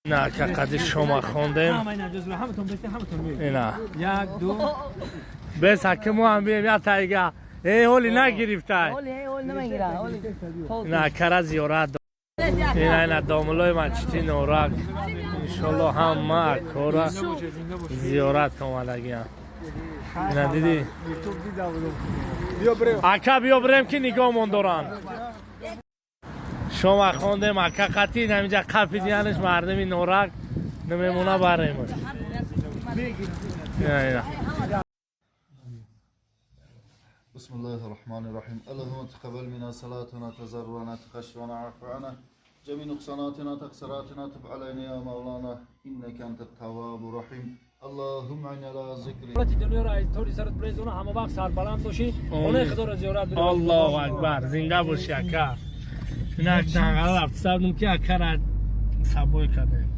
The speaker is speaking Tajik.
نه که قدی شما خوندیم اینا بس حکمو هم بیم یا تایگه اولی نگرفته اینا کره زیارت اینا داملای مچتی نورک انشالله همه کورا زیارت آمدگی هم اینا دیدی اکا بیا بریم که نگاه من دارن شما خوندیم اکا قطعی نمیجا قفی دیانش مردمی نورک نمیمونه بریم بسم الله الرحمن الرحيم اللهم تقبل منا صلاتنا تزرعنا تخشعنا عفونا جميع نقصاناتنا تقصيراتنا تب علينا يا مولانا انك انت التواب الرحيم اللهم عنا على ذكرك دنیا را طوری سرت بریزونه همه وقت سربلند باشی خونه خدا را زیارت بریم الله اکبر زنده باشی اکا اینا دنگل رفت سبنم که اکا را سبوی کردیم